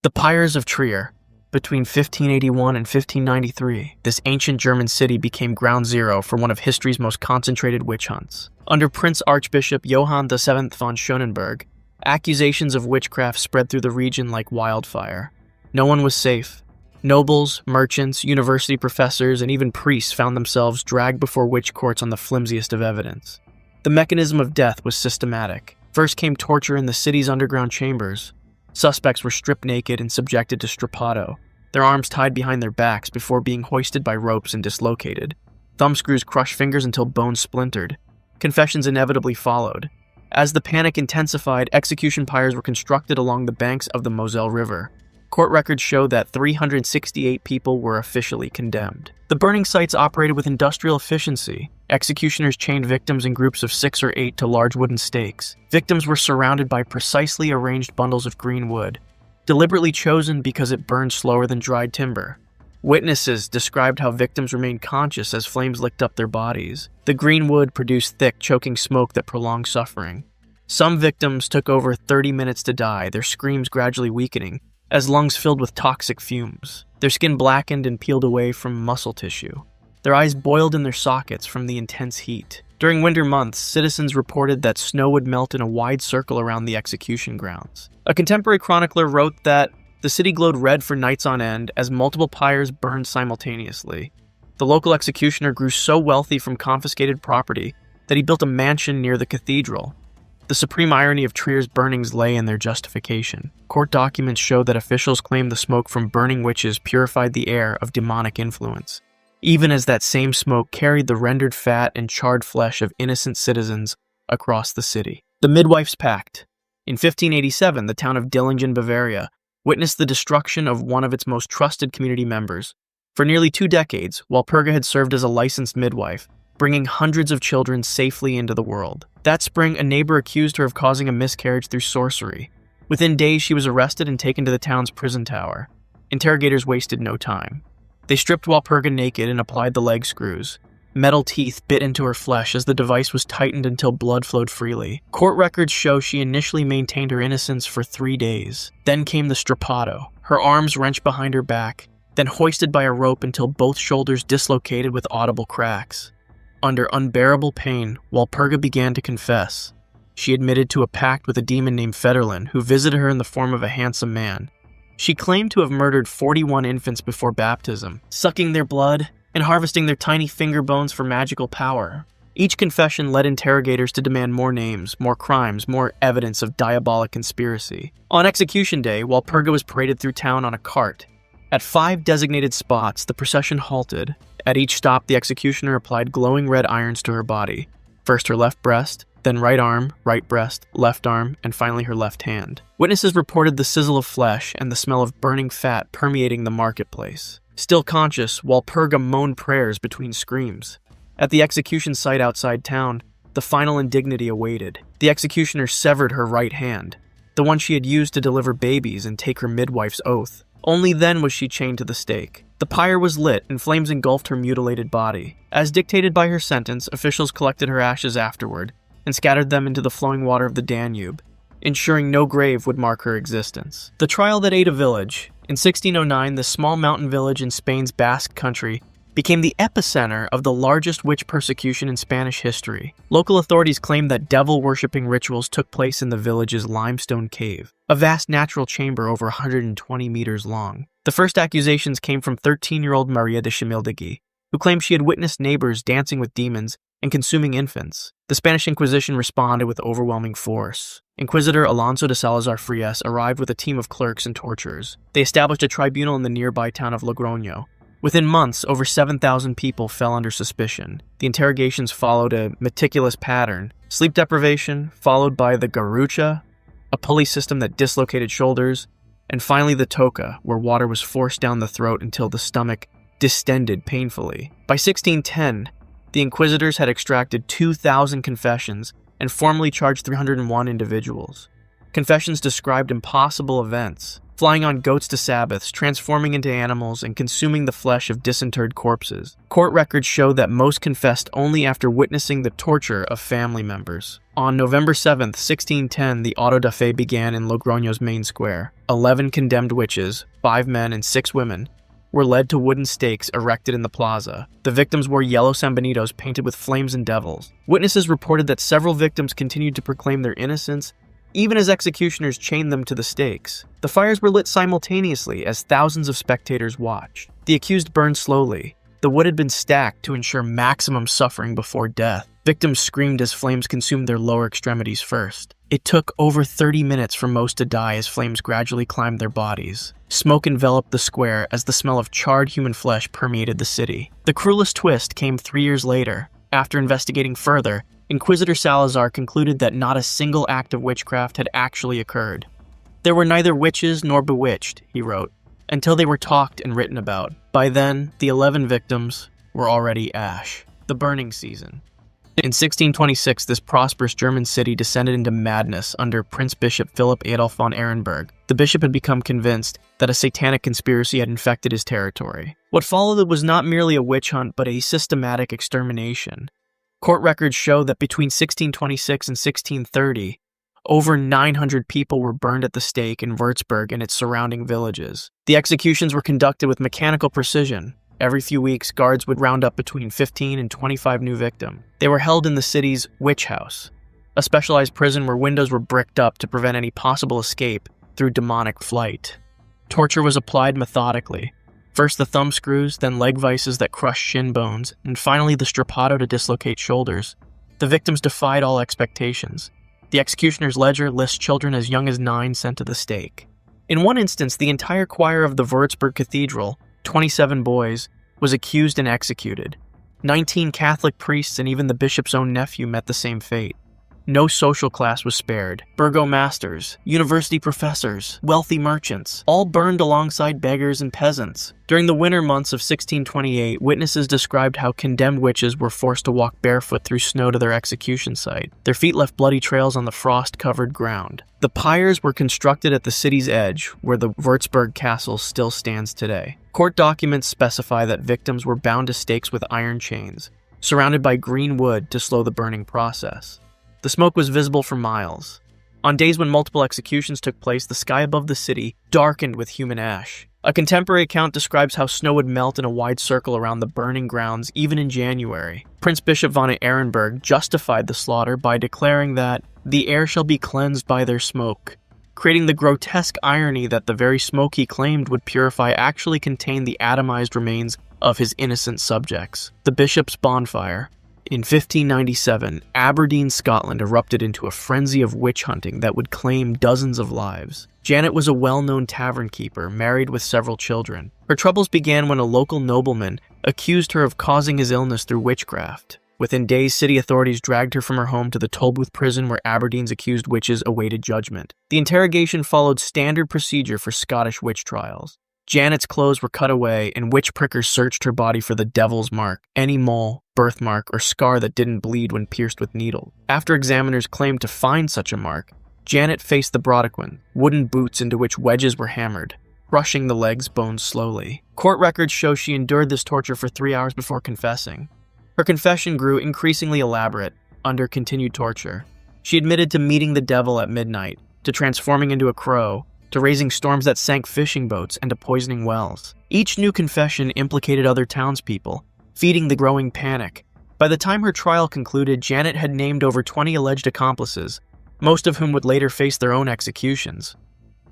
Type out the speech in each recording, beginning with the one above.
The pyres of Trier. Between 1581 and 1593, this ancient German city became ground zero for one of history's most concentrated witch hunts. Under Prince Archbishop Johann VII von Schönenberg, accusations of witchcraft spread through the region like wildfire. No one was safe. Nobles, merchants, university professors, and even priests found themselves dragged before witch courts on the flimsiest of evidence. The mechanism of death was systematic. First came torture in the city's underground chambers. Suspects were stripped naked and subjected to strappado, their arms tied behind their backs before being hoisted by ropes and dislocated. Thumbscrews crushed fingers until bones splintered. Confessions inevitably followed. As the panic intensified, execution pyres were constructed along the banks of the Moselle River. Court records show that 368 people were officially condemned. The burning sites operated with industrial efficiency. Executioners chained victims in groups of 6 or 8 to large wooden stakes. Victims were surrounded by precisely arranged bundles of green wood, deliberately chosen because it burned slower than dried timber. Witnesses described how victims remained conscious as flames licked up their bodies. The green wood produced thick, choking smoke that prolonged suffering. Some victims took over 30 minutes to die, their screams gradually weakening, as lungs filled with toxic fumes. Their skin blackened and peeled away from muscle tissue. Their eyes boiled in their sockets from the intense heat. During winter months, citizens reported that snow would melt in a wide circle around the execution grounds. A contemporary chronicler wrote that the city glowed red for nights on end as multiple pyres burned simultaneously. The local executioner grew so wealthy from confiscated property that he built a mansion near the cathedral. The supreme irony of Trier's burnings lay in their justification. Court documents show that officials claimed the smoke from burning witches purified the air of demonic influence, even as that same smoke carried the rendered fat and charred flesh of innocent citizens across the city. The midwife's pact. In 1587, the town of Dillingen, Bavaria, witnessed the destruction of one of its most trusted community members. For nearly 2 decades, Walpurga had served as a licensed midwife, bringing hundreds of children safely into the world. That spring, a neighbor accused her of causing a miscarriage through sorcery. Within days, she was arrested and taken to the town's prison tower. Interrogators wasted no time. They stripped Walpurga naked and applied the leg screws. Metal teeth bit into her flesh as the device was tightened until blood flowed freely. Court records show she initially maintained her innocence for 3 days. Then came the strappado, her arms wrenched behind her back, then hoisted by a rope until both shoulders dislocated with audible cracks. Under unbearable pain, Walpurga began to confess. She admitted to a pact with a demon named Federlin, who visited her in the form of a handsome man. She claimed to have murdered 41 infants before baptism, sucking their blood and harvesting their tiny finger bones for magical power. Each confession led interrogators to demand more names, more crimes, more evidence of diabolic conspiracy. On execution day, Walpurga was paraded through town on a cart. At 5 designated spots, the procession halted. At each stop, the executioner applied glowing red irons to her body. First her left breast, then right arm, right breast, left arm, and finally her left hand. Witnesses reported the sizzle of flesh and the smell of burning fat permeating the marketplace. Still conscious, Walpurga moaned prayers between screams. At the execution site outside town, the final indignity awaited. The executioner severed her right hand, the one she had used to deliver babies and take her midwife's oath. Only then was she chained to the stake. The pyre was lit and flames engulfed her mutilated body. As dictated by her sentence, officials collected her ashes afterward and scattered them into the flowing water of the Danube, ensuring no grave would mark her existence. The trial that ate a village. In 1609, this small mountain village in Spain's Basque country became the epicenter of the largest witch persecution in Spanish history. Local authorities claimed that devil-worshipping rituals took place in the village's limestone cave, a vast natural chamber over 120 meters long. The first accusations came from 13-year-old Maria de Schimildegi, who claimed she had witnessed neighbors dancing with demons and consuming infants. The Spanish Inquisition responded with overwhelming force. Inquisitor Alonso de Salazar Frias arrived with a team of clerks and torturers. They established a tribunal in the nearby town of Logroño. Within months, over 7,000 people fell under suspicion. The interrogations followed a meticulous pattern: sleep deprivation, followed by the garrucha, a pulley system that dislocated shoulders, and finally the toca, where water was forced down the throat until the stomach distended painfully. By 1610, the inquisitors had extracted 2,000 confessions and formally charged 301 individuals. Confessions described impossible events, flying on goats to Sabbaths, transforming into animals, and consuming the flesh of disinterred corpses. Court records show that most confessed only after witnessing the torture of family members. On November 7, 1610, the auto da fe began in Logroño's main square. 11 condemned witches, 5 men and 6 women, were led to wooden stakes erected in the plaza. The victims wore yellow sanbenitos painted with flames and devils. Witnesses reported that several victims continued to proclaim their innocence, even as executioners chained them to the stakes. The fires were lit simultaneously as thousands of spectators watched. The accused burned slowly. The wood had been stacked to ensure maximum suffering before death. Victims screamed as flames consumed their lower extremities first. It took over 30 minutes for most to die as flames gradually climbed their bodies. Smoke enveloped the square as the smell of charred human flesh permeated the city. The cruelest twist came 3 years later. After investigating further, Inquisitor Salazar concluded that not a single act of witchcraft had actually occurred. There were neither witches nor bewitched, he wrote, until they were talked and written about. By then, the 11 victims were already ash. The burning season. In 1626, this prosperous German city descended into madness under Prince Bishop Philip Adolf von Ehrenberg. The bishop had become convinced that a satanic conspiracy had infected his territory. What followed was not merely a witch hunt, but a systematic extermination. Court records show that between 1626 and 1630, over 900 people were burned at the stake in Würzburg and its surrounding villages. The executions were conducted with mechanical precision. Every few weeks, guards would round up between 15 and 25 new victims. They were held in the city's witch house, a specialized prison where windows were bricked up to prevent any possible escape through demonic flight. Torture was applied methodically. First the thumb screws, then leg vices that crushed shin bones, and finally the strappado to dislocate shoulders. The victims defied all expectations. The executioner's ledger lists children as young as 9 sent to the stake. In one instance, the entire choir of the Würzburg Cathedral, 27 boys, was accused and executed. 19 Catholic priests and even the bishop's own nephew met the same fate. No social class was spared. Burgomasters, university professors, wealthy merchants, all burned alongside beggars and peasants. During the winter months of 1628, witnesses described how condemned witches were forced to walk barefoot through snow to their execution site. Their feet left bloody trails on the frost-covered ground. The pyres were constructed at the city's edge, where the Würzburg castle still stands today. Court documents specify that victims were bound to stakes with iron chains, surrounded by green wood to slow the burning process. The smoke was visible for miles. On days when multiple executions took place, the sky above the city darkened with human ash. A contemporary account describes how snow would melt in a wide circle around the burning grounds even in January. Prince Bishop von Ehrenberg justified the slaughter by declaring that the air shall be cleansed by their smoke, creating the grotesque irony that the very smoke he claimed would purify actually contained the atomized remains of his innocent subjects. The bishop's bonfire. In 1597, Aberdeen, Scotland erupted into a frenzy of witch hunting that would claim dozens of lives. Janet was a well-known tavern keeper, married with several children. Her troubles began when a local nobleman accused her of causing his illness through witchcraft. Within days, city authorities dragged her from her home to the Tolbooth prison where Aberdeen's accused witches awaited judgment. The interrogation followed standard procedure for Scottish witch trials. Janet's clothes were cut away, and witch prickers searched her body for the devil's mark, any mole, birthmark, or scar that didn't bleed when pierced with needles. After examiners claimed to find such a mark, Janet faced the brodequin, wooden boots into which wedges were hammered, crushing the leg's bones slowly. Court records show she endured this torture for 3 hours before confessing. Her confession grew increasingly elaborate under continued torture. She admitted to meeting the devil at midnight, to transforming into a crow, to raising storms that sank fishing boats, and to poisoning wells. Each new confession implicated other townspeople, feeding the growing panic. By the time her trial concluded, Janet had named over 20 alleged accomplices, most of whom would later face their own executions.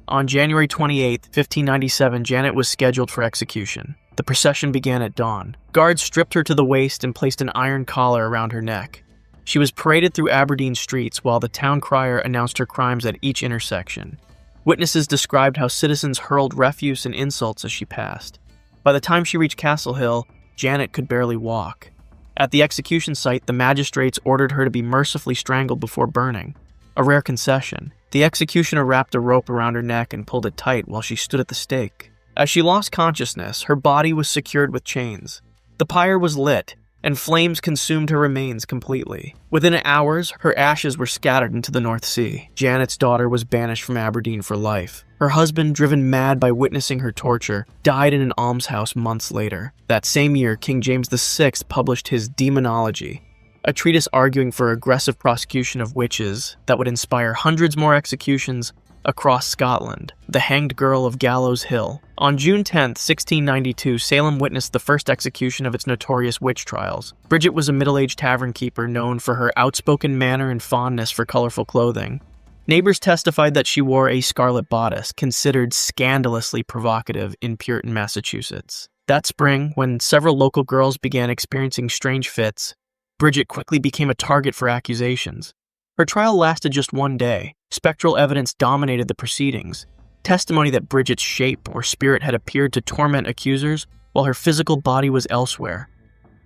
On January 28, 1597, Janet was scheduled for execution. The procession began at dawn. Guards stripped her to the waist and placed an iron collar around her neck. She was paraded through Aberdeen streets while the town crier announced her crimes at each intersection. Witnesses described how citizens hurled refuse and insults as she passed. By the time she reached Castle Hill, Janet could barely walk. At the execution site, the magistrates ordered her to be mercifully strangled before burning, a rare concession. The executioner wrapped a rope around her neck and pulled it tight while she stood at the stake. As she lost consciousness, her body was secured with chains. The pyre was lit, and flames consumed her remains completely. Within hours, her ashes were scattered into the North Sea. Janet's daughter was banished from Aberdeen for life. Her husband, driven mad by witnessing her torture, died in an almshouse months later. That same year, King James VI published his Demonology, a treatise arguing for aggressive prosecution of witches that would inspire hundreds more executions across Scotland. The Hanged Girl of Gallows Hill. On June 10, 1692, Salem witnessed the first execution of its notorious witch trials. Bridget was a middle-aged tavern keeper known for her outspoken manner and fondness for colorful clothing. Neighbors testified that she wore a scarlet bodice, considered scandalously provocative in Puritan Massachusetts. That spring, when several local girls began experiencing strange fits, Bridget quickly became a target for accusations. Her trial lasted just one day. Spectral evidence dominated the proceedings. Testimony that Bridget's shape or spirit had appeared to torment accusers while her physical body was elsewhere.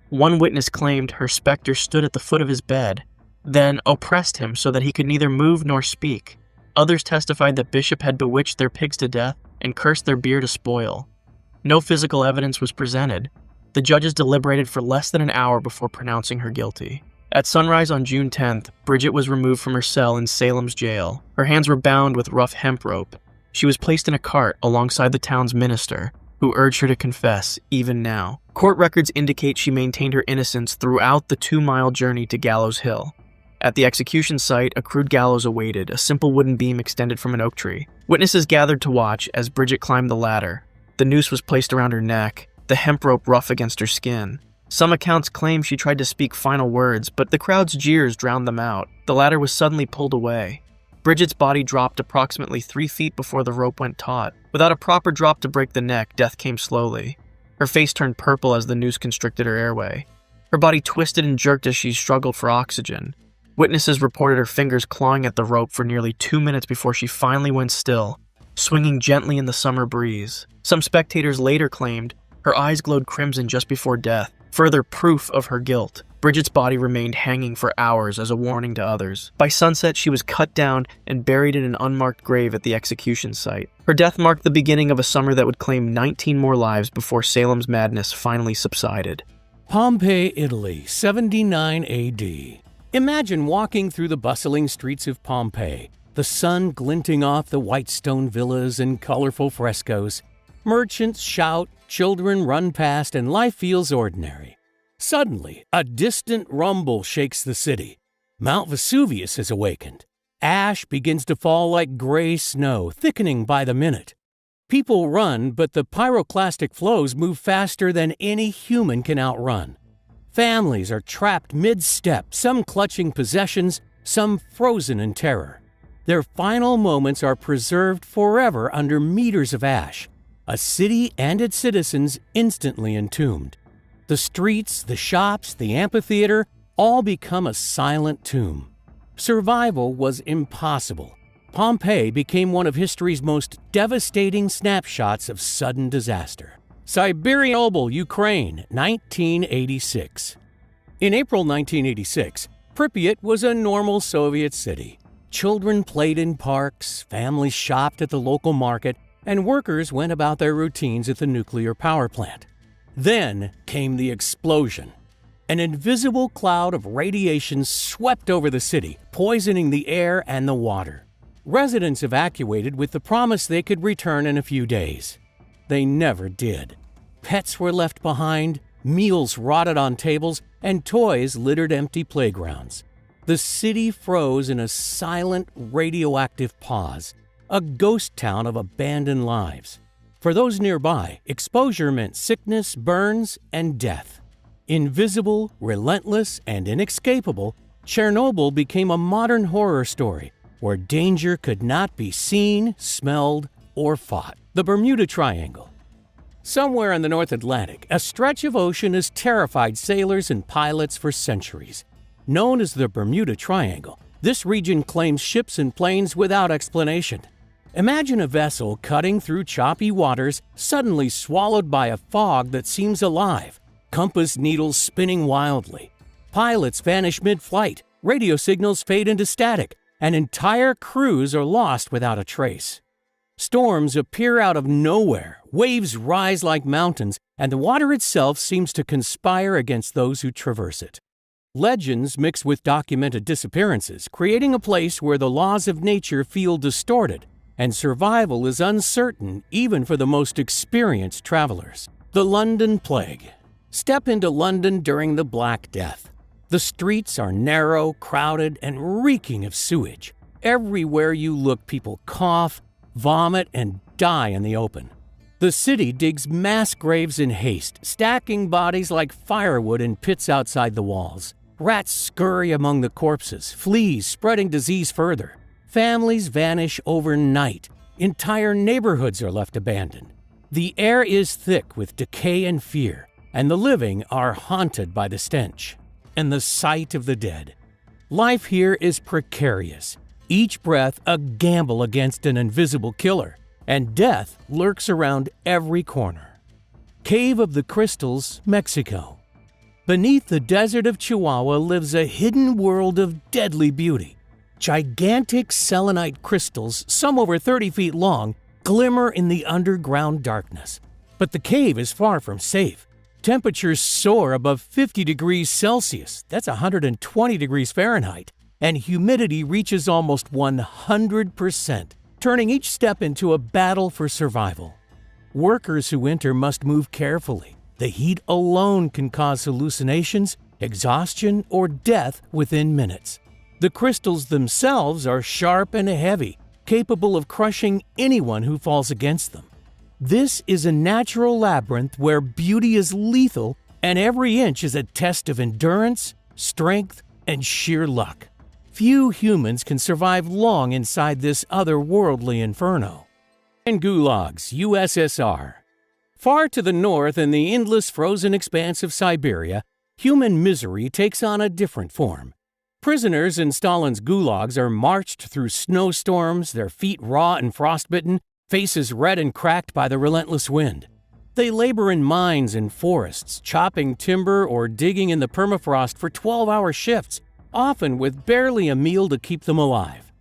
One witness claimed her specter stood at the foot of his bed, then oppressed him so that he could neither move nor speak. Others testified that Bishop had bewitched their pigs to death and cursed their beer to spoil. No physical evidence was presented. The judges deliberated for less than an hour before pronouncing her guilty. At sunrise on June 10th, Bridget was removed from her cell in Salem's jail. Her hands were bound with rough hemp rope. She was placed in a cart alongside the town's minister, who urged her to confess, even now. Court records indicate she maintained her innocence throughout the 2-mile journey to Gallows Hill. At the execution site, a crude gallows awaited, a simple wooden beam extended from an oak tree. Witnesses gathered to watch as Bridget climbed the ladder. The noose was placed around her neck, the hemp rope rough against her skin. Some accounts claim she tried to speak final words, but the crowd's jeers drowned them out. The ladder was suddenly pulled away. Bridget's body dropped approximately 3 feet before the rope went taut. Without a proper drop to break the neck, death came slowly. Her face turned purple as the noose constricted her airway. Her body twisted and jerked as she struggled for oxygen. Witnesses reported her fingers clawing at the rope for nearly 2 minutes before she finally went still, swinging gently in the summer breeze. Some spectators later claimed her eyes glowed crimson just before death, further proof of her guilt. Bridget's body remained hanging for hours as a warning to others. By sunset, she was cut down and buried in an unmarked grave at the execution site. Her death marked the beginning of a summer that would claim 19 more lives before Salem's madness finally subsided. Pompeii, Italy, 79 AD. Imagine walking through the bustling streets of Pompeii, the sun glinting off the white stone villas and colorful frescoes. Merchants shout, children run past, and life feels ordinary. Suddenly, a distant rumble shakes the city. Mount Vesuvius has awakened. Ash begins to fall like gray snow, thickening by the minute. People run, but the pyroclastic flows move faster than any human can outrun. Families are trapped mid-step, some clutching possessions, some frozen in terror. Their final moments are preserved forever under meters of ash. A city and its citizens instantly entombed. The streets, the shops, the amphitheater all become a silent tomb. Survival was impossible. Pompeii became one of history's most devastating snapshots of sudden disaster. Siberian, Ukraine, 1986. In April 1986, Pripyat was a normal Soviet city. Children played in parks, families shopped at the local market, and workers went about their routines at the nuclear power plant. Then came the explosion. An invisible cloud of radiation swept over the city, poisoning the air and the water. Residents evacuated with the promise they could return in a few days. They never did. Pets were left behind, meals rotted on tables, and toys littered empty playgrounds. The city froze in a silent, radioactive pause, a ghost town of abandoned lives. For those nearby, exposure meant sickness, burns, and death. Invisible, relentless, and inescapable, Chernobyl became a modern horror story where danger could not be seen, smelled, or fought. The Bermuda Triangle. Somewhere in the North Atlantic, a stretch of ocean has terrified sailors and pilots for centuries. Known as the Bermuda Triangle, this region claims ships and planes without explanation. Imagine a vessel cutting through choppy waters, suddenly swallowed by a fog that seems alive, compass needles spinning wildly. Pilots vanish mid-flight, radio signals fade into static, and entire crews are lost without a trace. Storms appear out of nowhere, waves rise like mountains, and the water itself seems to conspire against those who traverse it. Legends mix with documented disappearances, creating a place where the laws of nature feel distorted, and survival is uncertain even for the most experienced travelers. The London Plague. Step into London during the Black Death. The streets are narrow, crowded, and reeking of sewage. Everywhere you look, people cough, vomit, and die in the open. The city digs mass graves in haste, stacking bodies like firewood in pits outside the walls. Rats scurry among the corpses, fleas spreading disease further. Families vanish overnight. Entire neighborhoods are left abandoned. The air is thick with decay and fear, and the living are haunted by the stench and the sight of the dead. Life here is precarious, each breath a gamble against an invisible killer, and death lurks around every corner. Cave of the Crystals, Mexico. Beneath the desert of Chihuahua lives a hidden world of deadly beauty. Gigantic selenite crystals, some over 30 feet long, glimmer in the underground darkness. But the cave is far from safe. Temperatures soar above 50 degrees Celsius, that's 120 degrees Fahrenheit, and humidity reaches almost 100%, turning each step into a battle for survival. Workers who enter must move carefully. The heat alone can cause hallucinations, exhaustion, or death within minutes. The crystals themselves are sharp and heavy, capable of crushing anyone who falls against them. This is a natural labyrinth where beauty is lethal and every inch is a test of endurance, strength, and sheer luck. Few humans can survive long inside this otherworldly inferno. And gulags, USSR. Far to the north in the endless frozen expanse of Siberia, human misery takes on a different form. Prisoners in Stalin's gulags are marched through snowstorms, their feet raw and frostbitten, faces red and cracked by the relentless wind. They labor in mines and forests, chopping timber or digging in the permafrost for 12-hour shifts, often with barely a meal to keep them alive.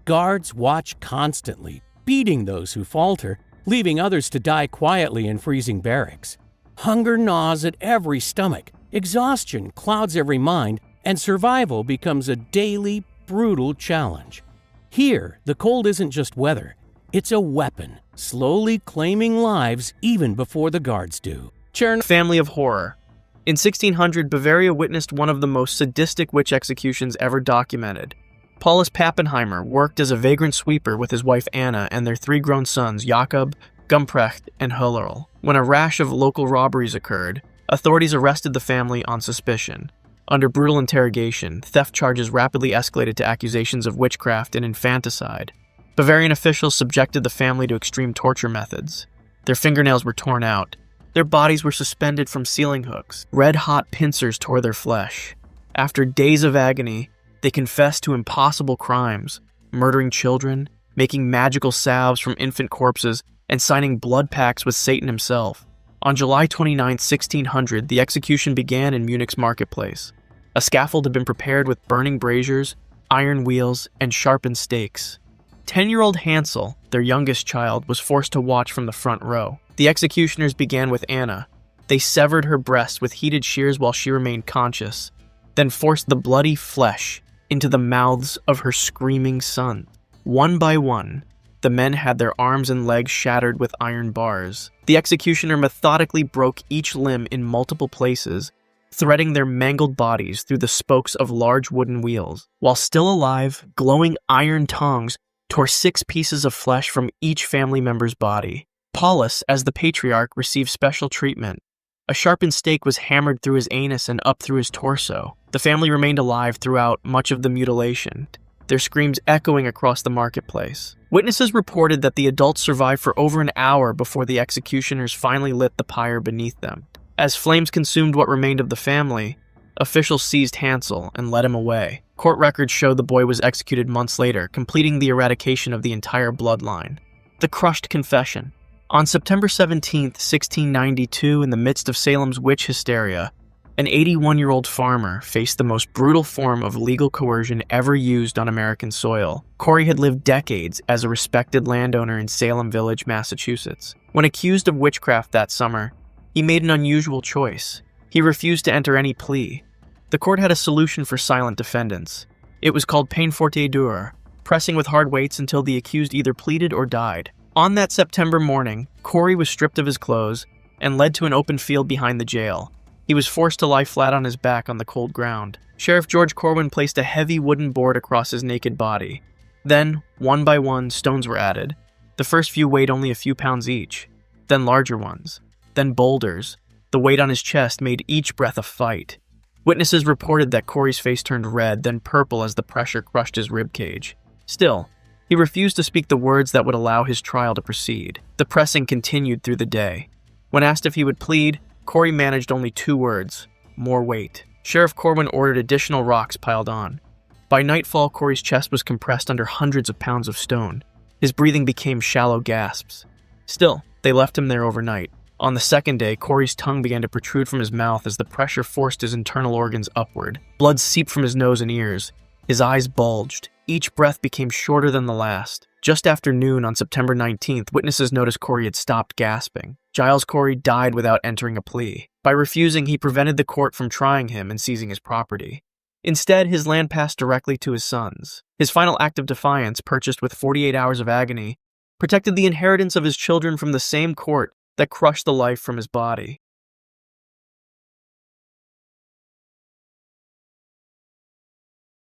Guards watch constantly, beating those who falter, leaving others to die quietly in freezing barracks. Hunger gnaws at every stomach, exhaustion clouds every mind, and survival becomes a daily, brutal challenge. Here, the cold isn't just weather. It's a weapon, slowly claiming lives even before the guards do. Chernobyl family of horror. In 1600, Bavaria witnessed one of the most sadistic witch executions ever documented. Paulus Pappenheimer worked as a vagrant sweeper with his wife Anna and their 3 grown sons, Jakob, Gumprecht, and Höllerl. When a rash of local robberies occurred, authorities arrested the family on suspicion. Under brutal interrogation, theft charges rapidly escalated to accusations of witchcraft and infanticide. Bavarian officials subjected the family to extreme torture methods. Their fingernails were torn out. Their bodies were suspended from ceiling hooks. Red-hot pincers tore their flesh. After days of agony, they confessed to impossible crimes, murdering children, making magical salves from infant corpses, and signing blood pacts with Satan himself. On July 29, 1600, the execution began in Munich's marketplace. A scaffold had been prepared with burning braziers, iron wheels, and sharpened stakes. 10-year-old Hansel, their youngest child, was forced to watch from the front row. The executioners began with Anna. They severed her breast with heated shears while she remained conscious, then forced the bloody flesh into the mouths of her screaming sons. One by one, the men had their arms and legs shattered with iron bars. The executioner methodically broke each limb in multiple places, threading their mangled bodies through the spokes of large wooden wheels. While still alive, glowing iron tongs tore 6 pieces of flesh from each family member's body. Paulus, as the patriarch, received special treatment. A sharpened stake was hammered through his anus and up through his torso. The family remained alive throughout much of the mutilation, their screams echoing across the marketplace. Witnesses reported that the adults survived for over an hour before the executioners finally lit the pyre beneath them. As flames consumed what remained of the family, officials seized Hansel and led him away. Court records show the boy was executed months later, completing the eradication of the entire bloodline. The crushed confession. On September 17, 1692, in the midst of Salem's witch hysteria, An 81-year-old farmer faced the most brutal form of legal coercion ever used on American soil. Corey had lived decades as a respected landowner in Salem Village, Massachusetts. When accused of witchcraft that summer, he made an unusual choice. He refused to enter any plea. The court had a solution for silent defendants. It was called peine forte dure, pressing with hard weights until the accused either pleaded or died. On that September morning, Corey was stripped of his clothes and led to an open field behind the jail. He was forced to lie flat on his back on the cold ground. Sheriff George Corwin placed a heavy wooden board across his naked body. Then, one by one, stones were added. The first few weighed only a few pounds each, then larger ones, then boulders. The weight on his chest made each breath a fight. Witnesses reported that Corey's face turned red, then purple as the pressure crushed his ribcage. Still, he refused to speak the words that would allow his trial to proceed. The pressing continued through the day. When asked if he would plead, Corey managed only 2 words: more weight. Sheriff Corwin ordered additional rocks piled on. By nightfall, Corey's chest was compressed under hundreds of pounds of stone. His breathing became shallow gasps. Still, they left him there overnight. On the second day, Corey's tongue began to protrude from his mouth as the pressure forced his internal organs upward. Blood seeped from his nose and ears. His eyes bulged. Each breath became shorter than the last. Just after noon on September 19th, witnesses noticed Corey had stopped gasping. Giles Corey died without entering a plea. By refusing, he prevented the court from trying him and seizing his property. Instead, his land passed directly to his sons. His final act of defiance, purchased with 48 hours of agony, protected the inheritance of his children from the same court that crushed the life from his body.